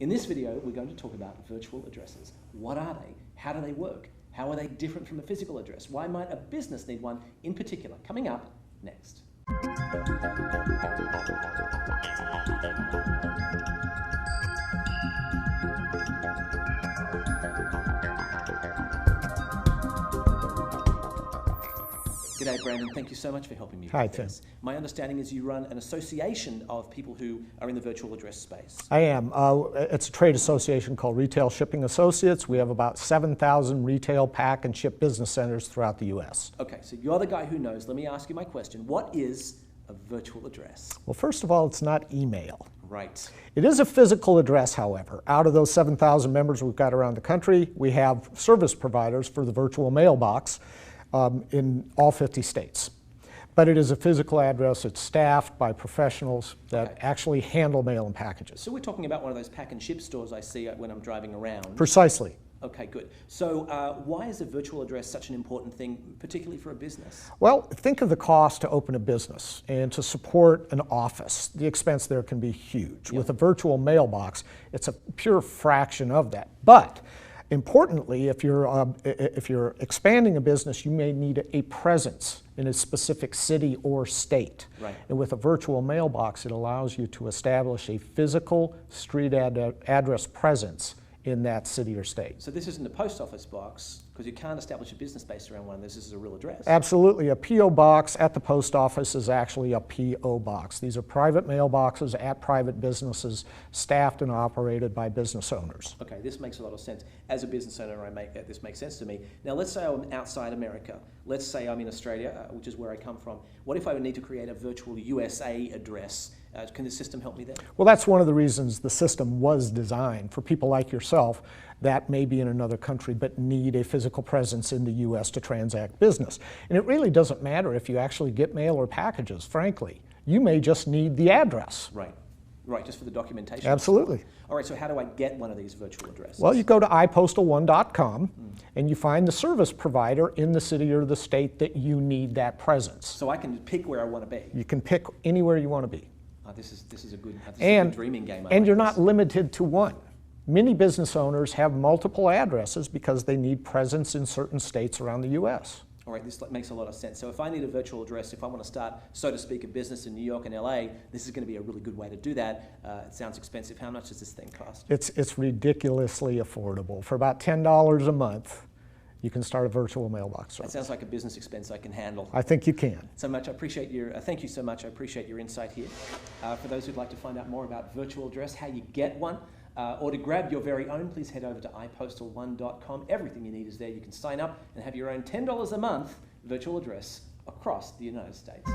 In this video, we're going to talk about virtual addresses. What are they? How do they work? How are they different from a physical address? Why might a business need one in particular? Coming up next. G'day, Brandon. Thank you so much for helping me with this. My understanding is you run an association of people who are in the virtual address space. I am. It's a trade association called Retail Shipping Associates. We have about 7,000 retail pack and ship business centers throughout the U.S. Okay, so you're the guy who knows. Let me ask you my question. What is a virtual address? Well, first of all, it's not email. Right. It is a physical address, however. Out of those 7,000 members we've got around the country, we have service providers for the virtual mailbox in all 50 states. But it is a physical address. It's staffed by professionals that actually handle mail and packages. So we're talking about one of those pack and ship stores I see when I'm driving around. Precisely. Okay, good. So why is a virtual address such an important thing, particularly for a business? Well, think of the cost to open a business and to support an office. The expense there can be huge. Yep. With a virtual mailbox, it's a pure fraction of that. But importantly, if you're expanding a business, you may need a presence in a specific city or state. Right. And with a virtual mailbox, it allows you to establish a physical street address presence in that city or state. So this isn't a post office box, because you can't establish a business based around one of this. This is a real address. Absolutely. A P.O. box at the post office is actually a P.O. box. These are private mailboxes at private businesses, staffed and operated by business owners. Okay, this makes a lot of sense. As a business owner, this makes sense to me. Now, let's say I'm outside America. Let's say I'm in Australia, which is where I come from. What if I would need to create a virtual USA address? Can the system help me there? Well, that's one of the reasons the system was designed for people like yourself that may be in another country but need a physical presence in the U.S. to transact business. And it really doesn't matter if you actually get mail or packages, frankly. You may just need the address. Right. Right, just for the documentation. Absolutely. All right, so how do I get one of these virtual addresses? Well, you go to ipostal1.com and you find the service provider in the city or the state that you need that presence. So I can pick where I want to be. You can pick anywhere you want to be. This is a good dreaming game. And you're not limited to one. Many business owners have multiple addresses because they need presence in certain states around the U.S. All right, this makes a lot of sense. So if I need a virtual address, if I want to start, so to speak, a business in New York and LA, this is going to be a really good way to do that. It sounds expensive. How much does this thing cost? It's ridiculously affordable. For about $10 a month, you can start a virtual mailbox service. That sounds like a business expense I can handle. I think you can. So much. I appreciate your. Thank you so much. I appreciate your insight here. For those who'd like to find out more about virtual address, how you get one, or to grab your very own, please head over to ipostal1.com. Everything you need is there. You can sign up and have your own $10 a month virtual address across the United States.